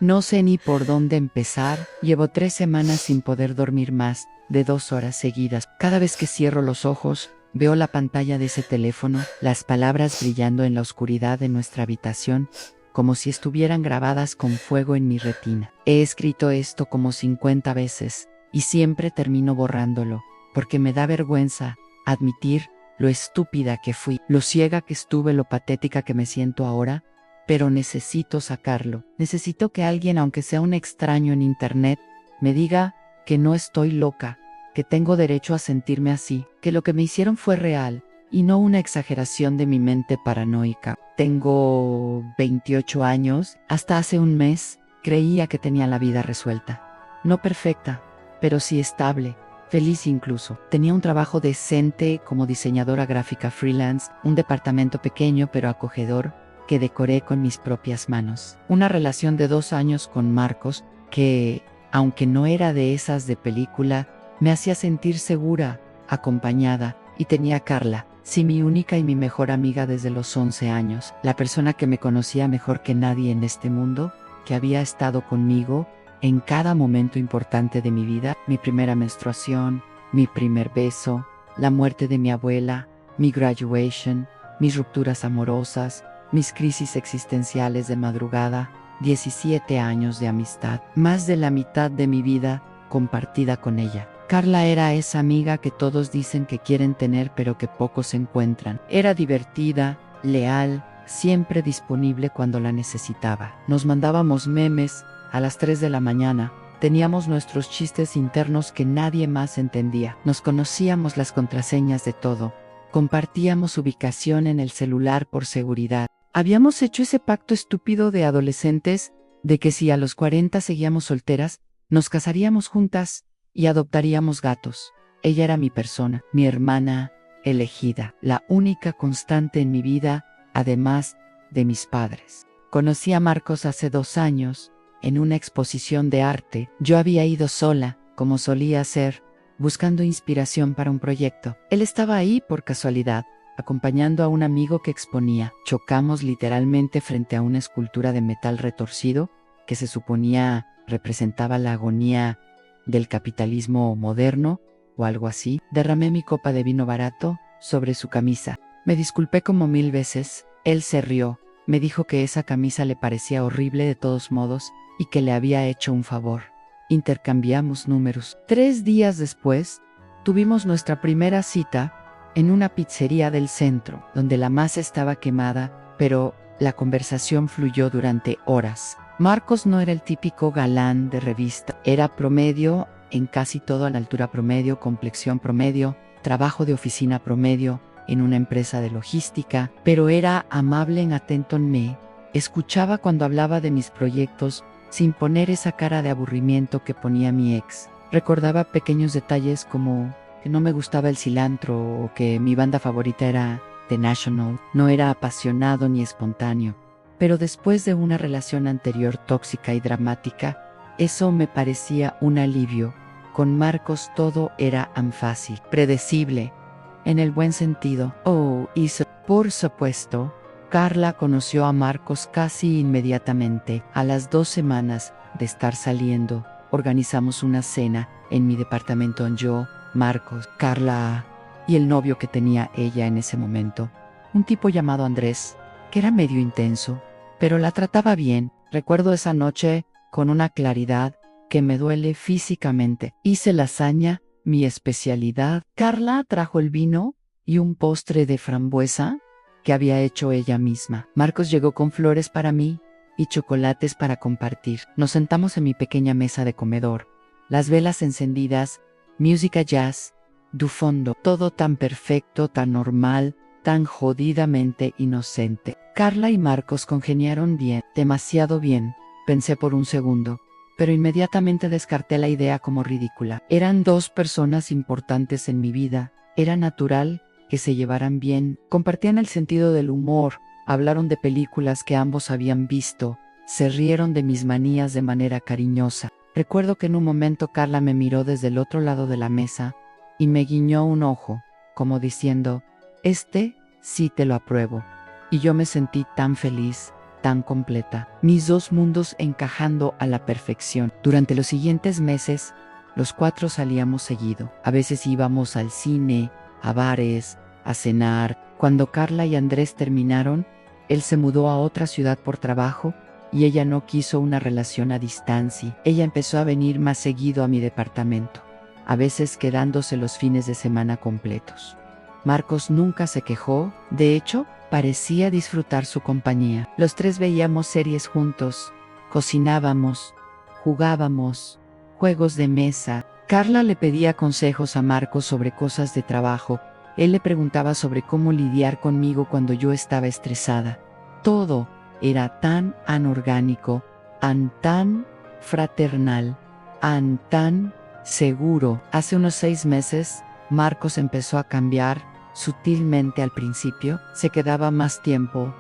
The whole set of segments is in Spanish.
No sé ni por dónde empezar. Llevo 3 semanas sin poder dormir más de 2 horas seguidas. Cada vez que cierro los ojos, veo la pantalla de ese teléfono, las palabras brillando en la oscuridad de nuestra habitación, como si estuvieran grabadas con fuego en mi retina. He escrito esto como 50 veces y siempre termino borrándolo, porque me da vergüenza admitir lo estúpida que fui, lo ciega que estuve, lo patética que me siento ahora. Pero necesito sacarlo. Necesito que alguien, aunque sea un extraño en internet, me diga que no estoy loca, que tengo derecho a sentirme así, que lo que me hicieron fue real y no una exageración de mi mente paranoica. Tengo 28 años. Hasta hace un mes creía que tenía la vida resuelta. No perfecta, pero sí estable. Feliz incluso. Tenía un trabajo decente como diseñadora gráfica freelance, un departamento pequeño pero acogedor que decoré con mis propias manos. Una relación de 2 años con Marcos que, aunque no era de esas de película, me hacía sentir segura, acompañada, y tenía a Carla, sí, mi única y mi mejor amiga desde los 11 años, la persona que me conocía mejor que nadie en este mundo, que había estado conmigo en cada momento importante de mi vida, mi primera menstruación, mi primer beso, la muerte de mi abuela, mi graduation, mis rupturas amorosas, mis crisis existenciales de madrugada, 17 años de amistad, más de la mitad de mi vida compartida con ella. Carla era esa amiga que todos dicen que quieren tener pero que pocos encuentran. Era divertida, leal, siempre disponible cuando la necesitaba. Nos mandábamos memes a las 3 de la mañana. Teníamos nuestros chistes internos que nadie más entendía. Nos conocíamos las contraseñas de todo. Compartíamos ubicación en el celular por seguridad. Habíamos hecho ese pacto estúpido de adolescentes de que si a los 40 seguíamos solteras, nos casaríamos juntas y adoptaríamos gatos. Ella era mi persona, mi hermana elegida, la única constante en mi vida, además de mis padres. Conocí a Marcos hace 2 años, en una exposición de arte. Yo había ido sola, como solía hacer, buscando inspiración para un proyecto. Él estaba ahí por casualidad, acompañando a un amigo que exponía. Chocamos literalmente frente a una escultura de metal retorcido que se suponía representaba la agonía del capitalismo moderno o algo así. Derramé mi copa de vino barato sobre su camisa. Me disculpé como 1000 veces. Él se rió. Me dijo que esa camisa le parecía horrible de todos modos y que le había hecho un favor. Intercambiamos números. 3 días después, tuvimos nuestra primera cita en una pizzería del centro, donde la masa estaba quemada, pero la conversación fluyó durante horas. Marcos no era el típico galán de revista. Era promedio en casi todo, a la altura promedio, complexión promedio, trabajo de oficina promedio, en una empresa de logística, pero era amable en atento en mí. Escuchaba cuando hablaba de mis proyectos, sin poner esa cara de aburrimiento que ponía mi ex. Recordaba pequeños detalles como que no me gustaba el cilantro o que mi banda favorita era The National. No era apasionado ni espontáneo, pero después de una relación anterior tóxica y dramática, eso me parecía un alivio. Con Marcos todo era fácil, predecible, en el buen sentido. Por supuesto, Carla conoció a Marcos casi inmediatamente. A las 2 semanas de estar saliendo, organizamos una cena en mi departamento. Yo, Marcos, Carla y el novio que tenía ella en ese momento, un tipo llamado Andrés, que era medio intenso, pero la trataba bien. Recuerdo esa noche con una claridad que me duele físicamente. Hice lasaña, mi especialidad. Carla trajo el vino y un postre de frambuesa que había hecho ella misma. Marcos llegó con flores para mí y chocolates para compartir. Nos sentamos en mi pequeña mesa de comedor, las velas encendidas, música jazz, de fondo, todo tan perfecto, tan normal, tan jodidamente inocente. Carla y Marcos congeniaron bien, demasiado bien, pensé por un segundo, pero inmediatamente descarté la idea como ridícula. Eran 2 personas importantes en mi vida, era natural que se llevaran bien, compartían el sentido del humor, hablaron de películas que ambos habían visto, se rieron de mis manías de manera cariñosa. Recuerdo que en un momento Carla me miró desde el otro lado de la mesa y me guiñó un ojo, como diciendo, sí te lo apruebo. Y yo me sentí tan feliz, tan completa, mis dos mundos encajando a la perfección. Durante los siguientes meses, los cuatro salíamos seguido. A veces íbamos al cine, a bares, a cenar. Cuando Carla y Andrés terminaron, él se mudó a otra ciudad por trabajo y ella no quiso una relación a distancia. Ella empezó a venir más seguido a mi departamento, a veces quedándose los fines de semana completos. Marcos nunca se quejó, de hecho, parecía disfrutar su compañía. Los tres veíamos series juntos, cocinábamos, jugábamos, juegos de mesa. Carla le pedía consejos a Marcos sobre cosas de trabajo. Él le preguntaba sobre cómo lidiar conmigo cuando yo estaba estresada. Todo era tan anorgánico, tan fraternal, tan seguro. Hace unos 6 meses, Marcos empezó a cambiar. Sutilmente al principio, se quedaba más tiempo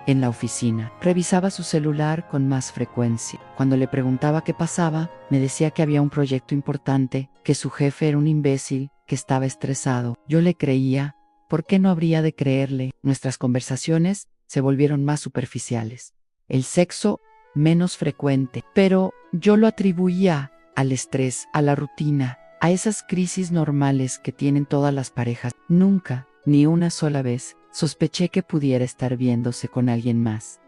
en la oficina. Revisaba su celular con más frecuencia. Cuando le preguntaba qué pasaba, me decía que había un proyecto importante, que su jefe era un imbécil, que estaba estresado. Yo le creía. ¿Por qué no habría de creerle? Nuestras conversaciones se volvieron más superficiales. El sexo menos frecuente. Pero yo lo atribuía al estrés, a la rutina, a esas crisis normales que tienen todas las parejas. Nunca, ni una sola vez, sospeché que pudiera estar viéndose con alguien más.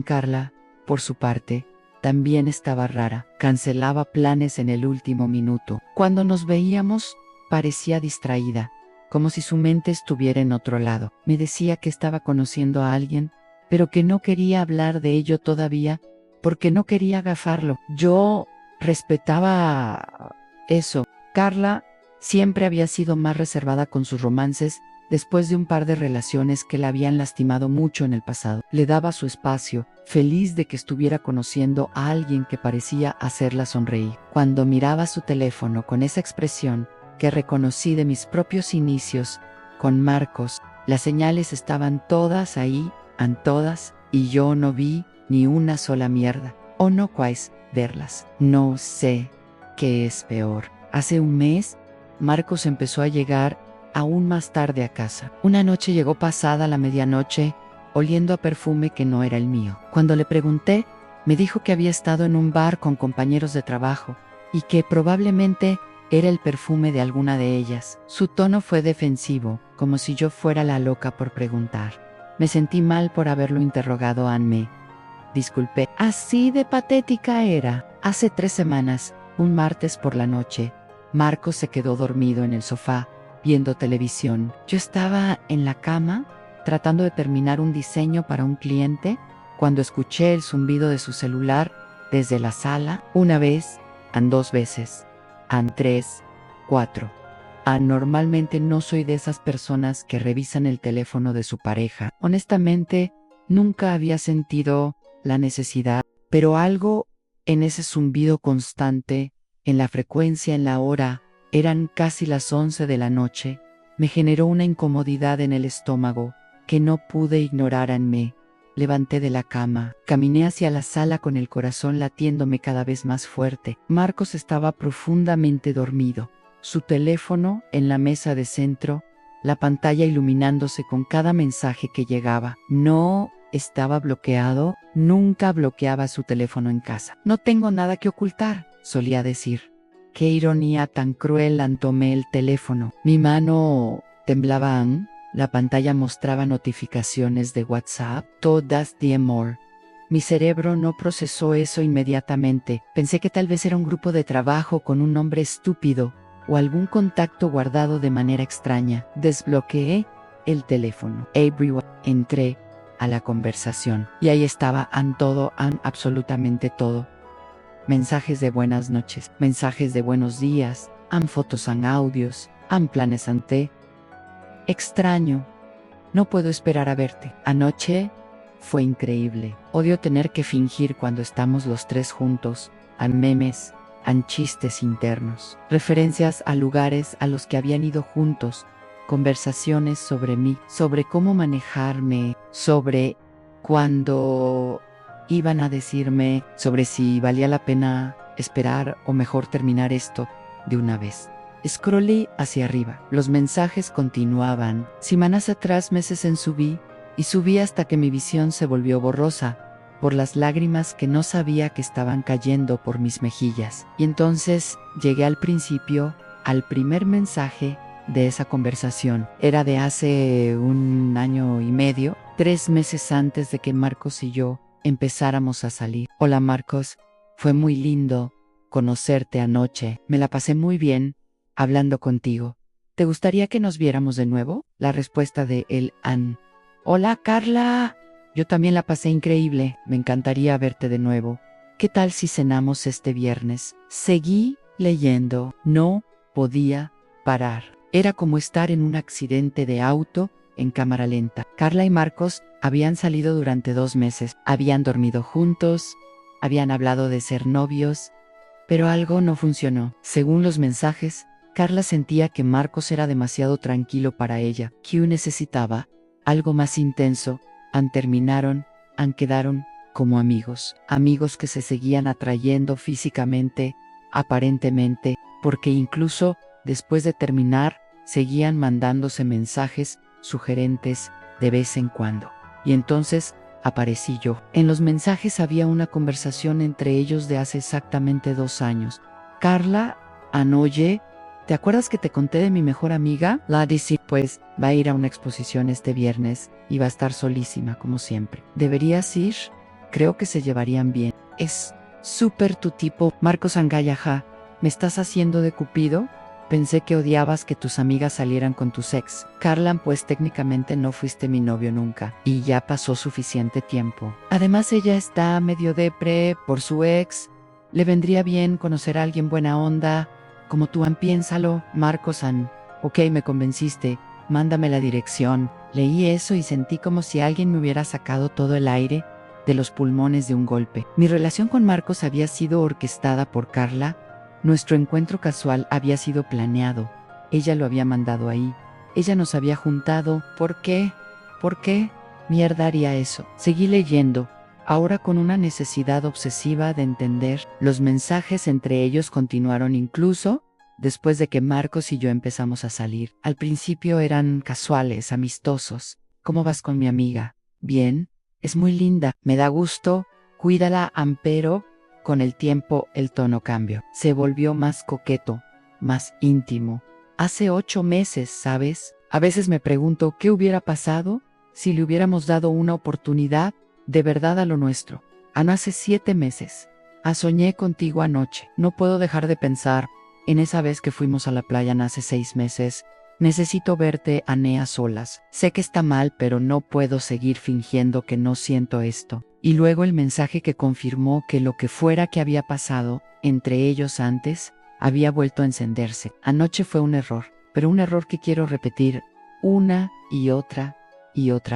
Carla, por su parte, también estaba rara. Cancelaba planes en el último minuto. Cuando nos veíamos, parecía distraída, como si su mente estuviera en otro lado. Me decía que estaba conociendo a alguien, pero que no quería hablar de ello todavía, porque no quería agafarlo. Yo respetaba eso. Carla siempre había sido más reservada con sus romances después de un par de relaciones que la habían lastimado mucho en el pasado. Le daba su espacio, feliz de que estuviera conociendo a alguien que parecía hacerla sonreír. Cuando miraba su teléfono con esa expresión que reconocí de mis propios inicios con Marcos, las señales estaban todas ahí, todas, y yo no vi ni una sola mierda, o no quais verlas. No sé qué es peor. Hace un mes, Marcos empezó a llegar aún más tarde a casa. Una noche llegó pasada la medianoche, oliendo a perfume que no era el mío. Cuando le pregunté, me dijo que había estado en un bar con compañeros de trabajo y que probablemente era el perfume de alguna de ellas. Su tono fue defensivo, como si yo fuera la loca por preguntar. Me sentí mal por haberlo interrogado. Me disculpé. Así de patética era. Hace 3 semanas, un martes por la noche, Marcos se quedó dormido en el sofá, viendo televisión. Yo estaba en la cama, tratando de terminar un diseño para un cliente, cuando escuché el zumbido de su celular desde la sala, una vez, 2 veces, 3, 4. Normalmente no soy de esas personas que revisan el teléfono de su pareja. Honestamente, nunca había sentido la necesidad, pero algo en ese zumbido constante, en la frecuencia, en la hora, eran casi las 11 de la noche, me generó una incomodidad en el estómago que no pude ignorar. Me levanté de la cama, caminé hacia la sala con el corazón latiéndome cada vez más fuerte. Marcos estaba profundamente dormido, su teléfono en la mesa de centro, la pantalla iluminándose con cada mensaje que llegaba. No estaba bloqueado, nunca bloqueaba su teléfono en casa. No tengo nada que ocultar, solía decir. Qué ironía tan cruel. Tomé el teléfono. Mi mano temblaba. La pantalla mostraba notificaciones de WhatsApp, todas de amor. Mi cerebro no procesó eso inmediatamente. Pensé que tal vez era un grupo de trabajo con un nombre estúpido o algún contacto guardado de manera extraña. Desbloqueé el teléfono. Everyone. Entré a la conversación y ahí estaba todo, absolutamente todo. Mensajes de buenas noches, mensajes de buenos días, fotos, audios, planes. Extraño. No puedo esperar a verte. Anoche fue increíble. Odio tener que fingir cuando estamos los tres juntos. Memes, chistes internos, referencias a lugares a los que habían ido juntos, conversaciones sobre mí, sobre cómo manejarme, sobre cuando iban a decirme, sobre si valía la pena esperar o mejor terminar esto de una vez. Scrollé hacia arriba. Los mensajes continuaban. Semanas atrás, meses en subí, y subí hasta que mi visión se volvió borrosa. por las lágrimas que no sabía que estaban cayendo por mis mejillas. Y entonces llegué al principio, al primer mensaje de esa conversación. Era de hace 1 año y medio, 3 meses antes de que Marcos y yo empezáramos a salir. Hola Marcos, fue muy lindo conocerte anoche. Me la pasé muy bien hablando contigo. ¿Te gustaría que nos viéramos de nuevo? La respuesta de él, Ann. Hola Carla. Yo también la pasé increíble. Me encantaría verte de nuevo. ¿Qué tal si cenamos este viernes? Seguí leyendo. No podía parar. Era como estar en un accidente de auto en cámara lenta. Carla y Marcos habían salido durante 2 meses. Habían dormido juntos. Habían hablado de ser novios. Pero algo no funcionó. Según los mensajes, Carla sentía que Marcos era demasiado tranquilo para ella. Q necesitaba algo más intenso. Terminaron, quedaron como amigos. Amigos que se seguían atrayendo físicamente, aparentemente, porque incluso después de terminar, seguían mandándose mensajes sugerentes de vez en cuando. Y entonces aparecí yo. En los mensajes había una conversación entre ellos de hace exactamente 2 años. Carla, anoye, ¿te acuerdas que te conté de mi mejor amiga? La dice, pues, va a ir a una exposición este viernes y va a estar solísima como siempre. ¿Deberías ir? Creo que se llevarían bien. Es súper tu tipo. Marcos Angayaja, ¿me estás haciendo de cupido? Pensé que odiabas que tus amigas salieran con tus ex. Carla, pues técnicamente no fuiste mi novio nunca. Y ya pasó suficiente tiempo. Además ella está medio depre por su ex. Le vendría bien conocer a alguien buena onda. Como tú, piénsalo. Marcos ok, me convenciste. Mándame la dirección. Leí eso y sentí como si alguien me hubiera sacado todo el aire de los pulmones de un golpe. Mi relación con Marcos había sido orquestada por Carla. Nuestro encuentro casual había sido planeado. Ella lo había mandado ahí. Ella nos había juntado. ¿Por qué? ¿Por qué? Mierda haría eso. Seguí leyendo, ahora con una necesidad obsesiva de entender. Los mensajes entre ellos continuaron incluso después de que Marcos y yo empezamos a salir. Al principio eran casuales, amistosos. ¿Cómo vas con mi amiga? Bien. Es muy linda. Me da gusto. Cuídala, pero con el tiempo el tono cambió. Se volvió más coqueto, más íntimo. Hace 8 meses, ¿sabes? A veces me pregunto qué hubiera pasado si le hubiéramos dado una oportunidad de verdad a lo nuestro. Hace 7 meses. Soñé contigo anoche. No puedo dejar de pensar en esa vez que fuimos a la playa hace 6 meses. Necesito verte, a solas. Sé que está mal, pero no puedo seguir fingiendo que no siento esto. Y luego el mensaje que confirmó que lo que fuera que había pasado entre ellos antes había vuelto a encenderse. Anoche fue un error, pero un error que quiero repetir una y otra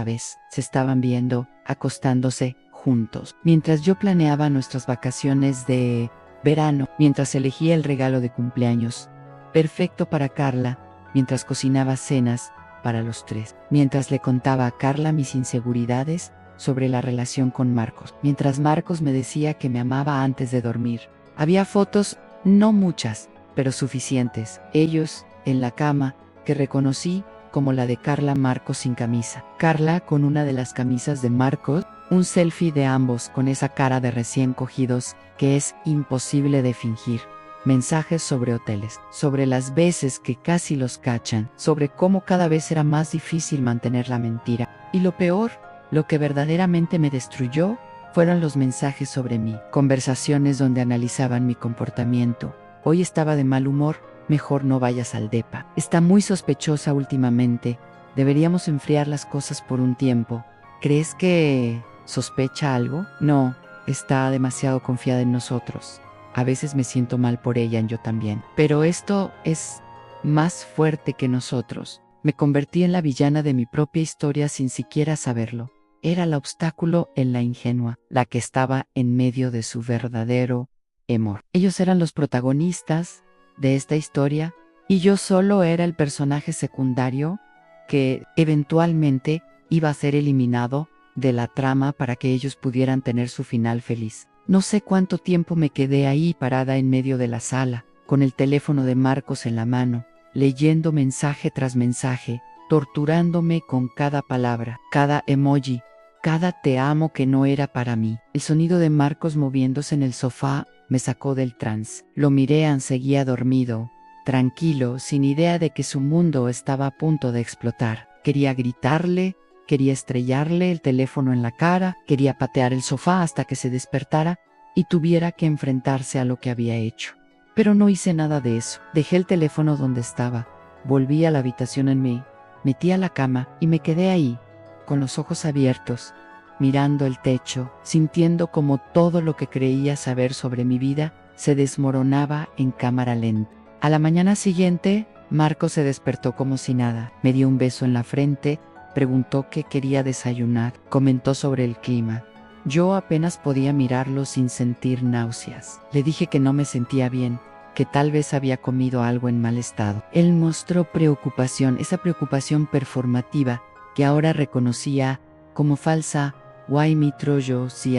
vez. Se estaban viendo, acostándose juntos. Mientras yo planeaba nuestras vacaciones de verano, mientras elegía el regalo de cumpleaños perfecto para Carla, mientras cocinaba cenas para los 3, mientras le contaba a Carla mis inseguridades sobre la relación con Marcos, mientras Marcos me decía que me amaba antes de dormir. Había fotos, no muchas, pero suficientes, ellos en la cama, que reconocí como la de Carla Marcos sin camisa. Carla con una de las camisas de Marcos, un selfie de ambos con esa cara de recién cogidos que es imposible de fingir. Mensajes sobre hoteles, sobre las veces que casi los cachan, sobre cómo cada vez era más difícil mantener la mentira. Y lo peor, lo que verdaderamente me destruyó, fueron los mensajes sobre mí, conversaciones donde analizaban mi comportamiento. Hoy estaba de mal humor, mejor no vayas al depa. Está muy sospechosa últimamente, deberíamos enfriar las cosas por un tiempo. ¿Crees que sospecha algo? No, está demasiado confiada en nosotros. A veces me siento mal por ella, yo también. Pero esto es más fuerte que nosotros. Me convertí en la villana de mi propia historia sin siquiera saberlo. Era el obstáculo en la ingenua, la que estaba en medio de su verdadero amor. Ellos eran los protagonistas de esta historia y yo solo era el personaje secundario que eventualmente iba a ser eliminado de la trama para que ellos pudieran tener su final feliz. No sé cuánto tiempo me quedé ahí parada en medio de la sala, con el teléfono de Marcos en la mano, leyendo mensaje tras mensaje, torturándome con cada palabra, cada emoji, cada te amo que no era para mí. El sonido de Marcos moviéndose en el sofá me sacó del trance. Lo miré, seguía dormido, tranquilo, sin idea de que su mundo estaba a punto de explotar. Quería gritarle, quería estrellarle el teléfono en la cara, quería patear el sofá hasta que se despertara y tuviera que enfrentarse a lo que había hecho. Pero no hice nada de eso. Dejé el teléfono donde estaba, volví a la habitación metí a la cama y me quedé ahí, con los ojos abiertos, mirando el techo, sintiendo como todo lo que creía saber sobre mi vida se desmoronaba en cámara lenta. A la mañana siguiente, Marco se despertó como si nada. Me dio un beso en la frente, preguntó qué quería desayunar, comentó sobre el clima. Yo apenas podía mirarlo sin sentir náuseas. Le dije que no me sentía bien, que tal vez había comido algo en mal estado. Él mostró preocupación, esa preocupación performativa que ahora reconocía como falsa. Why mi trollo si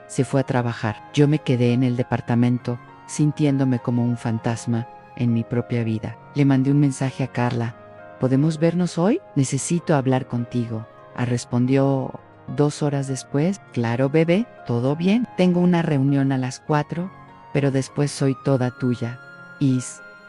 se fue a trabajar. Yo me quedé en el departamento, sintiéndome como un fantasma en mi propia vida. Le mandé un mensaje a Carla. ¿Podemos vernos hoy? Necesito hablar contigo. Respondió 2 horas después. Claro, bebé, todo bien. Tengo una reunión a las 4, pero después soy toda tuya.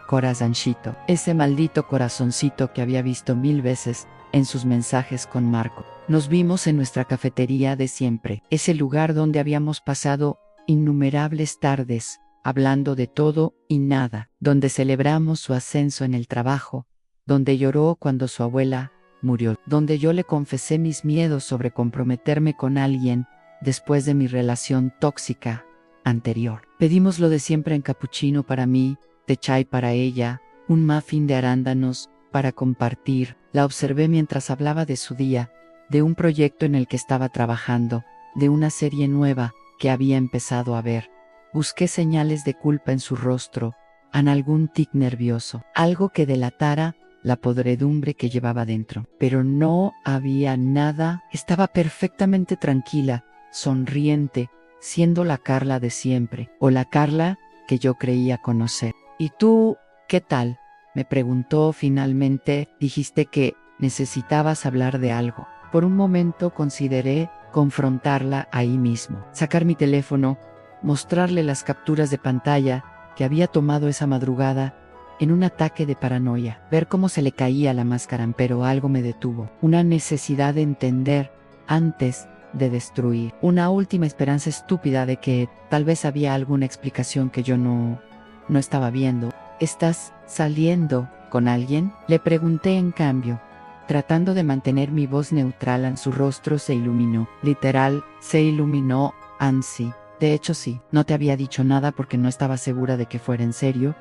Corazoncito. Ese maldito corazoncito que había visto 1000 veces en sus mensajes con Marco. Nos vimos en nuestra cafetería de siempre, ese lugar donde habíamos pasado innumerables tardes, hablando de todo y nada, donde celebramos su ascenso en el trabajo, donde lloró cuando su abuela murió, donde yo le confesé mis miedos sobre comprometerme con alguien después de mi relación tóxica anterior. Pedimos lo de siempre en capuchino para mí, té chai para ella, un muffin de arándanos para compartir. La observé mientras hablaba de su día, de un proyecto en el que estaba trabajando, de una serie nueva que había empezado a ver. Busqué señales de culpa en su rostro, en algún tic nervioso, algo que delatara la podredumbre que llevaba dentro. Pero no había nada. Estaba perfectamente tranquila, sonriente, siendo la Carla de siempre, o la Carla que yo creía conocer. ¿Y tú, qué tal?, me preguntó finalmente. Dijiste que necesitabas hablar de algo. Por un momento consideré confrontarla ahí mismo, sacar mi teléfono, mostrarle las capturas de pantalla que había tomado esa madrugada en un ataque de paranoia, ver cómo se le caía la máscara, pero algo me detuvo. Una necesidad de entender antes de destruir. Una última esperanza estúpida de que tal vez había alguna explicación que yo no estaba viendo. ¿Estás saliendo con alguien?, le pregunté en cambio, tratando de mantener mi voz neutral. En su rostro se iluminó. Literal, se iluminó. Sí. De hecho sí, no te había dicho nada porque no estaba segura de que fuera en serio,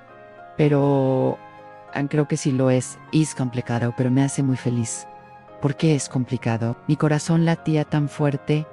pero creo que sí lo es. Es complicado, pero me hace muy feliz. ¿Por qué es complicado? Mi corazón latía tan fuerte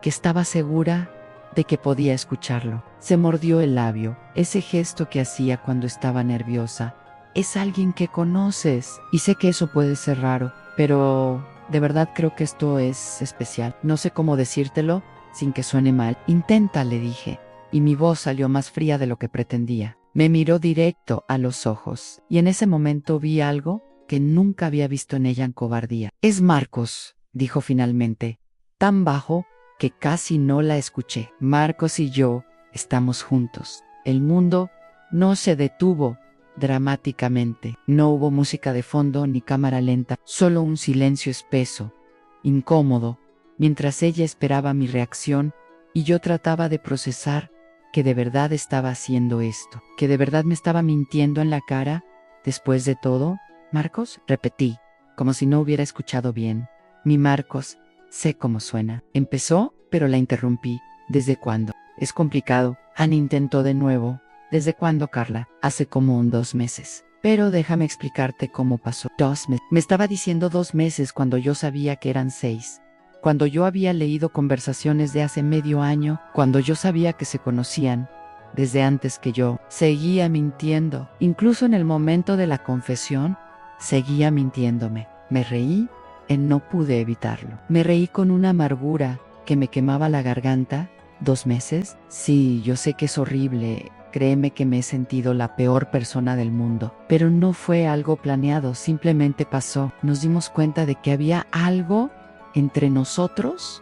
que estaba segura de que podía escucharlo. Se mordió el labio, ese gesto que hacía cuando estaba nerviosa. Es alguien que conoces, y sé que eso puede ser raro, pero de verdad creo que esto es especial. No sé cómo decírtelo sin que suene mal. Intenta, le dije, y mi voz salió más fría de lo que pretendía. Me miró directo a los ojos, y en ese momento vi algo que nunca había visto en ella: en cobardía. Es Marcos, dijo finalmente, tan bajo que casi no la escuché. Marcos y yo estamos juntos. El mundo no se detuvo dramáticamente. No hubo música de fondo ni cámara lenta, solo un silencio espeso, incómodo, mientras ella esperaba mi reacción y yo trataba de procesar que de verdad estaba haciendo esto, que de verdad me estaba mintiendo en la cara. Después de todo, Marcos, repetí, como si no hubiera escuchado bien. Mi Marcos, sé cómo suena. Empezó, pero la interrumpí. ¿Desde cuándo? Es complicado. Intentó de nuevo. ¿Desde cuándo, Carla? Hace como 2 meses. Pero déjame explicarte cómo pasó. 2 meses. Me estaba diciendo 2 meses cuando yo sabía que eran 6. Cuando yo había leído conversaciones de hace medio año, cuando yo sabía que se conocían desde antes que yo. Seguía mintiendo. Incluso en el momento de la confesión, seguía mintiéndome. Me reí. No pude evitarlo. Me reí con una amargura que me quemaba la garganta. 2 meses. Sí, yo sé que es horrible. Créeme que me he sentido la peor persona del mundo. Pero no fue algo planeado, simplemente pasó. Nos dimos cuenta de que había algo entre nosotros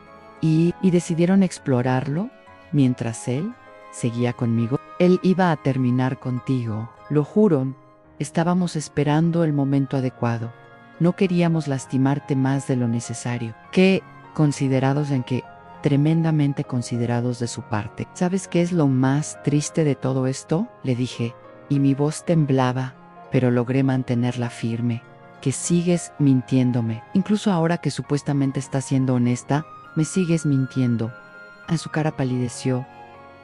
y decidieron explorarlo mientras él seguía conmigo. Él iba a terminar contigo, lo juro. Estábamos esperando el momento adecuado. No queríamos lastimarte más de lo necesario. Qué considerados en que tremendamente considerados de su parte. ¿Sabes qué es lo más triste de todo esto? Le dije, y mi voz temblaba, pero logré mantenerla firme. Que sigues mintiéndome. Incluso ahora que supuestamente estás siendo honesta, me sigues mintiendo. En su cara palideció.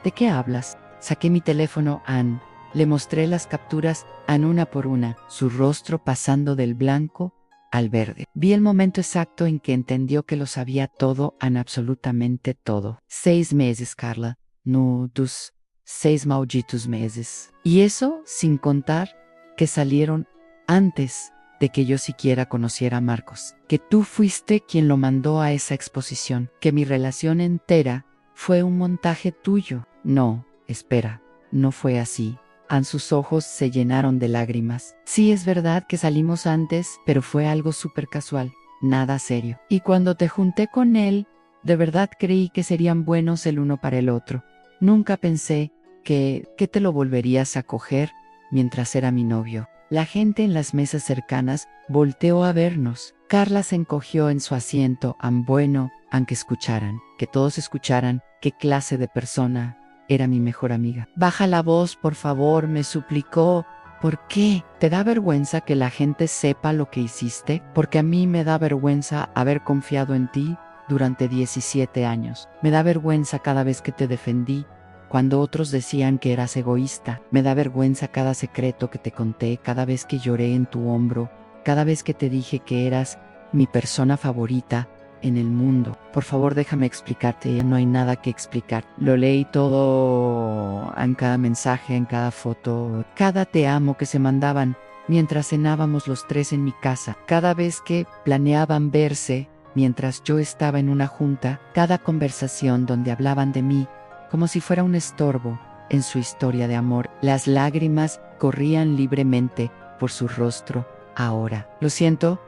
¿De qué hablas? Saqué mi teléfono a Ann. Le mostré las capturas a Ann una por una, su rostro pasando del blanco al verde. Vi el momento exacto en que entendió que lo sabía todo, Ann, absolutamente todo. 6 meses, Carla. No, tus 6 malditos meses. Y eso sin contar que salieron antes de que yo siquiera conociera a Marcos. Que tú fuiste quien lo mandó a esa exposición. Que mi relación entera fue un montaje tuyo. No, espera, no fue así. Sus ojos se llenaron de lágrimas. Sí, es verdad que salimos antes, pero fue algo súper casual, nada serio. Y cuando te junté con él, de verdad creí que serían buenos el uno para el otro. Nunca pensé que te lo volverías a coger mientras era mi novio. La gente en las mesas cercanas volteó a vernos. Carla se encogió en su asiento, bueno, aunque escucharan, que todos escucharan qué clase de persona era mi mejor amiga. Baja la voz, por favor, me suplicó. ¿Por qué? ¿Te da vergüenza que la gente sepa lo que hiciste? Porque a mí me da vergüenza haber confiado en ti durante 17 años. Me da vergüenza cada vez que te defendí, cuando otros decían que eras egoísta. Me da vergüenza cada secreto que te conté, cada vez que lloré en tu hombro, cada vez que te dije que eras mi persona favorita en el mundo. Por favor, déjame explicarte, ya no hay nada que explicar. Lo leí todo en cada mensaje, en cada foto, cada te amo que se mandaban mientras cenábamos los tres en mi casa, cada vez que planeaban verse mientras yo estaba en una junta, cada conversación donde hablaban de mí como si fuera un estorbo en su historia de amor. Las lágrimas corrían libremente por su rostro ahora. Lo siento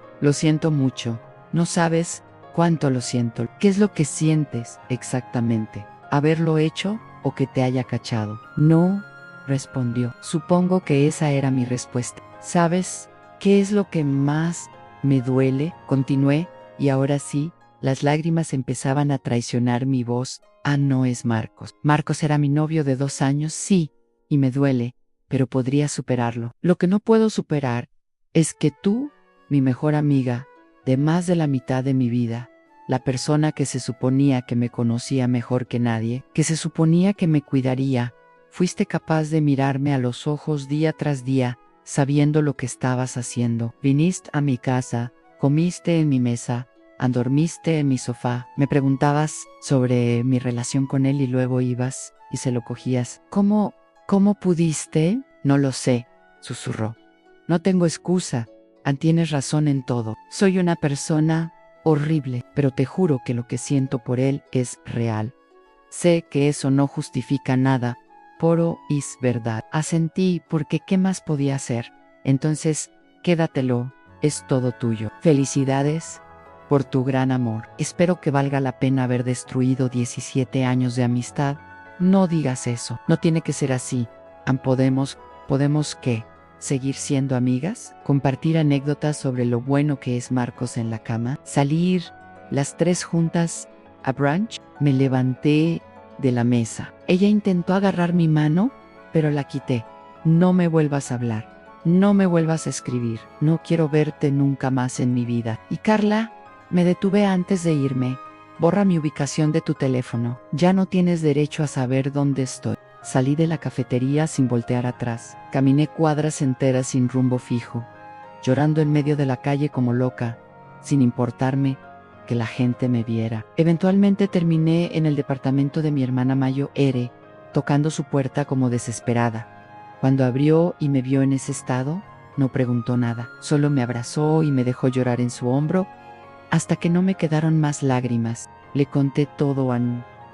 mucho. No sabes cuánto lo siento. ¿Qué es lo que sientes exactamente? ¿Haberlo hecho o que te haya cachado? No, respondió. Supongo que esa era mi respuesta. ¿Sabes qué es lo que más me duele? Continué, y ahora sí, las lágrimas empezaban a traicionar mi voz. No es Marcos. Marcos era mi novio de 2 años, sí, y me duele, pero podría superarlo. Lo que no puedo superar es que tú, mi mejor amiga, de más de la mitad de mi vida, la persona que se suponía que me conocía mejor que nadie, que se suponía que me cuidaría, fuiste capaz de mirarme a los ojos día tras día, sabiendo lo que estabas haciendo. Viniste a mi casa, comiste en mi mesa, dormiste en mi sofá, me preguntabas sobre mi relación con él y luego ibas y se lo cogías. ¿Cómo pudiste? No lo sé, susurró. No tengo excusa. Tienes razón en todo. Soy una persona horrible, pero te juro que lo que siento por él es real. Sé que eso no justifica nada, pero es verdad. Asentí porque ¿qué más podía hacer? Entonces, quédatelo, es todo tuyo. Felicidades por tu gran amor. Espero que valga la pena haber destruido 17 años de amistad. No digas eso, no tiene que ser así. ¿Podemos qué? ¿Seguir siendo amigas? ¿Compartir anécdotas sobre lo bueno que es Marcos en la cama? ¿Salir las 3 juntas a brunch? Me levanté de la mesa. Ella intentó agarrar mi mano, pero la quité. No me vuelvas a hablar. No me vuelvas a escribir. No quiero verte nunca más en mi vida. Y Carla, me detuve antes de irme. Borra mi ubicación de tu teléfono. Ya no tienes derecho a saber dónde estoy. Salí de la cafetería sin voltear atrás. Caminé cuadras enteras sin rumbo fijo, llorando en medio de la calle como loca, sin importarme que la gente me viera. Eventualmente terminé en el departamento de mi hermana Mayo Ere, tocando su puerta como desesperada. Cuando abrió y me vio en ese estado, no preguntó nada. Solo me abrazó y me dejó llorar en su hombro, hasta que no me quedaron más lágrimas. Le conté todo a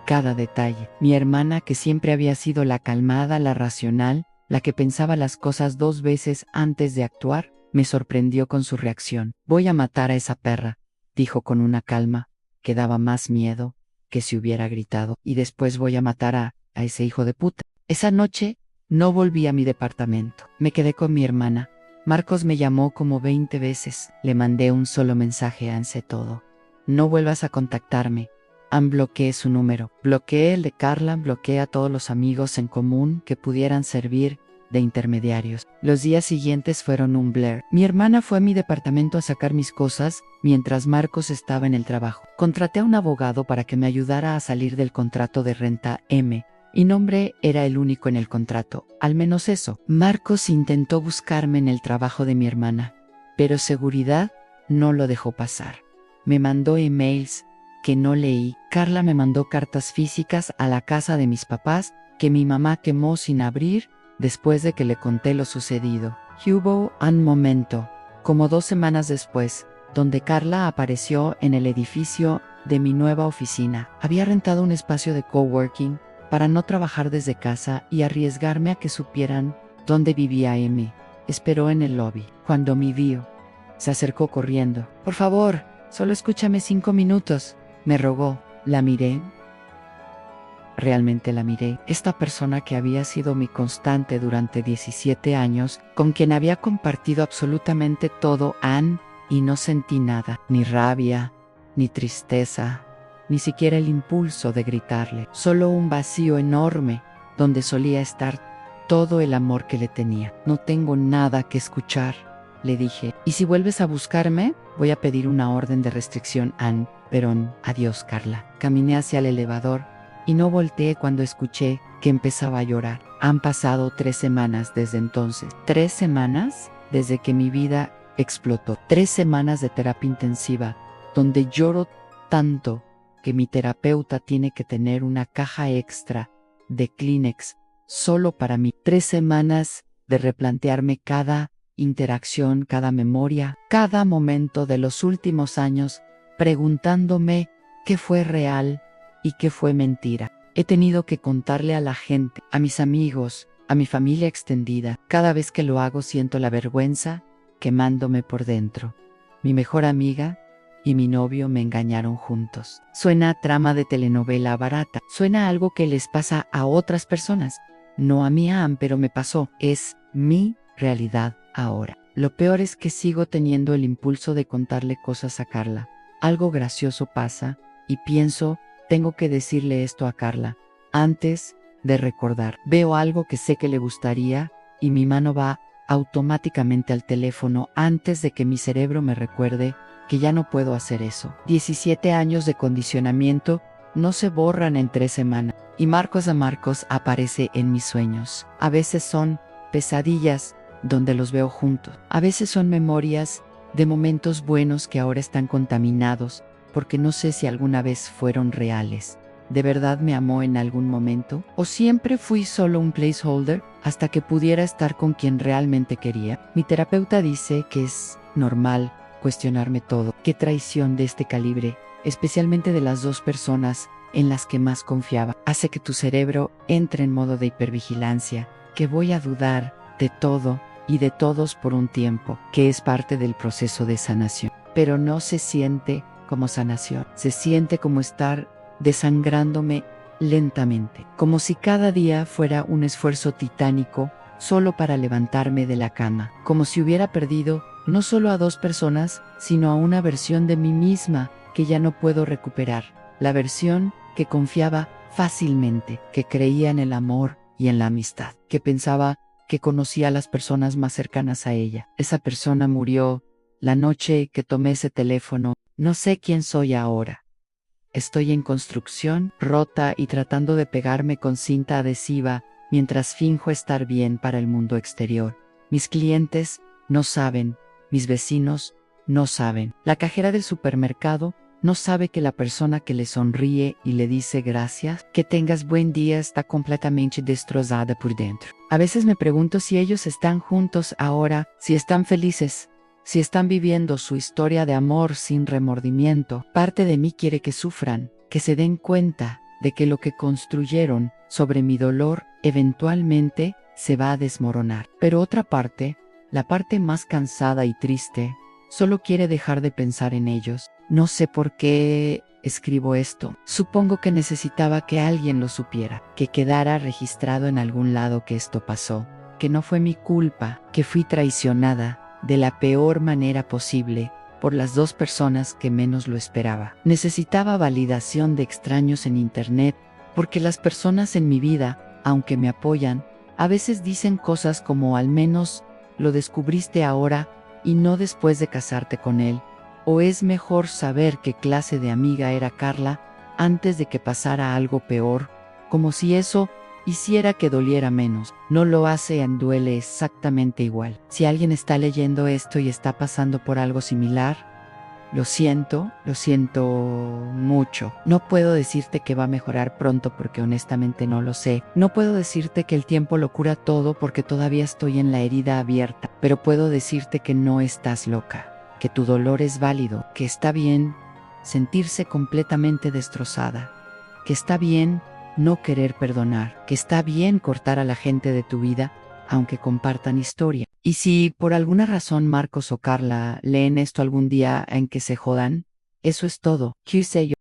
cada detalle. Mi hermana, que siempre había sido la calmada, la racional, la que pensaba las cosas 2 veces antes de actuar, me sorprendió con su reacción. Voy a matar a esa perra, dijo con una calma que daba más miedo que si hubiera gritado, y después voy a matar a ese hijo de puta. Esa noche no volví a mi departamento. Me quedé con mi hermana. Marcos me llamó como 20 veces. Le mandé un solo mensaje, ante todo: no vuelvas a contactarme. Bloqueé su número. Bloqueé el de Carla, bloqueé a todos los amigos en común que pudieran servir de intermediarios. Los días siguientes fueron un blur. Mi hermana fue a mi departamento a sacar mis cosas mientras Marcos estaba en el trabajo. Contraté a un abogado para que me ayudara a salir del contrato de renta M. Y nombre era el único en el contrato, al menos eso. Marcos intentó buscarme en el trabajo de mi hermana, pero seguridad no lo dejó pasar. Me mandó emails que no leí. Carla me mandó cartas físicas a la casa de mis papás que mi mamá quemó sin abrir después de que le conté lo sucedido. Hubo un momento, como 2 semanas después, donde Carla apareció en el edificio de mi nueva oficina. Había rentado un espacio de coworking para no trabajar desde casa y arriesgarme a que supieran dónde vivía M. Esperó en el lobby. Cuando me vio, se acercó corriendo. Por favor, solo escúchame 5 minutos, me rogó. La miré. Realmente la miré. Esta persona que había sido mi constante durante 17 años, con quien había compartido absolutamente todo, y no sentí nada, ni rabia, ni tristeza, ni siquiera el impulso de gritarle, solo un vacío enorme donde solía estar todo el amor que le tenía. No tengo nada que escuchar, le dije, y si vuelves a buscarme, voy a pedir una orden de restricción, Perón. Adiós, Carla. Caminé hacia el elevador y no volteé cuando escuché que empezaba a llorar. Han pasado 3 semanas desde entonces. 3 semanas desde que mi vida explotó. 3 semanas de terapia intensiva, donde lloro tanto que mi terapeuta tiene que tener una caja extra de Kleenex solo para mí. 3 semanas de replantearme cada interacción, cada memoria, cada momento de los últimos años, preguntándome qué fue real y qué fue mentira. He tenido que contarle a la gente, a mis amigos, a mi familia extendida. Cada vez que lo hago siento la vergüenza quemándome por dentro. Mi mejor amiga y mi novio me engañaron juntos. Suena a trama de telenovela barata. Suena a algo que les pasa a otras personas. No a mí, pero me pasó. Es mi realidad ahora. Lo peor es que sigo teniendo el impulso de contarle cosas a Carla. Algo gracioso pasa y pienso, tengo que decirle esto a Carla antes de recordar. Veo algo que sé que le gustaría y mi mano va automáticamente al teléfono antes de que mi cerebro me recuerde que ya no puedo hacer eso. 17 años de condicionamiento no se borran en 3 semanas. Y Marcos aparece en mis sueños. A veces son pesadillas donde los veo juntos. A veces son memorias de momentos buenos que ahora están contaminados porque no sé si alguna vez fueron reales. ¿De verdad me amó en algún momento? ¿O siempre fui solo un placeholder hasta que pudiera estar con quien realmente quería? Mi terapeuta dice que es normal cuestionarme todo. Qué traición de este calibre, especialmente de las 2 personas en las que más confiaba. Hace que tu cerebro entre en modo de hipervigilancia, que voy a dudar de todo y de todos por un tiempo, que es parte del proceso de sanación. Pero no se siente como sanación, se siente como estar desangrándome lentamente, como si cada día fuera un esfuerzo titánico solo para levantarme de la cama, como si hubiera perdido no solo a 2 personas, sino a una versión de mí misma que ya no puedo recuperar, la versión que confiaba fácilmente, que creía en el amor y en la amistad, que pensaba que conocía a las personas más cercanas a ella. Esa persona murió la noche que tomé ese teléfono. No sé quién soy ahora. Estoy en construcción, rota y tratando de pegarme con cinta adhesiva mientras finjo estar bien para el mundo exterior. Mis clientes no saben, mis vecinos no saben. La cajera del supermercado no sabe que la persona que le sonríe y le dice gracias, que tengas buen día, está completamente destrozada por dentro. A veces me pregunto si ellos están juntos ahora, si están felices, si están viviendo su historia de amor sin remordimiento. Parte de mí quiere que sufran, que se den cuenta de que lo que construyeron sobre mi dolor eventualmente se va a desmoronar. Pero otra parte, la parte más cansada y triste, solo quiere dejar de pensar en ellos. No sé por qué escribo esto. Supongo que necesitaba que alguien lo supiera, que quedara registrado en algún lado que esto pasó, que no fue mi culpa, que fui traicionada de la peor manera posible por las dos personas que menos lo esperaba. Necesitaba validación de extraños en internet, porque las personas en mi vida, aunque me apoyan, a veces dicen cosas como al menos lo descubriste ahora y no después de casarte con él, o es mejor saber qué clase de amiga era Carla antes de que pasara algo peor, como si eso hiciera que doliera menos. No lo hace, duele exactamente igual. Si alguien está leyendo esto y está pasando por algo similar, lo siento mucho. No puedo decirte que va a mejorar pronto porque honestamente no lo sé. No puedo decirte que el tiempo lo cura todo porque todavía estoy en la herida abierta, pero puedo decirte que no estás loca, que tu dolor es válido, que está bien sentirse completamente destrozada, que está bien no querer perdonar, que está bien cortar a la gente de tu vida, aunque compartan historia. Y si por alguna razón Marcos o Carla leen esto algún día en que se jodan, eso es todo. QC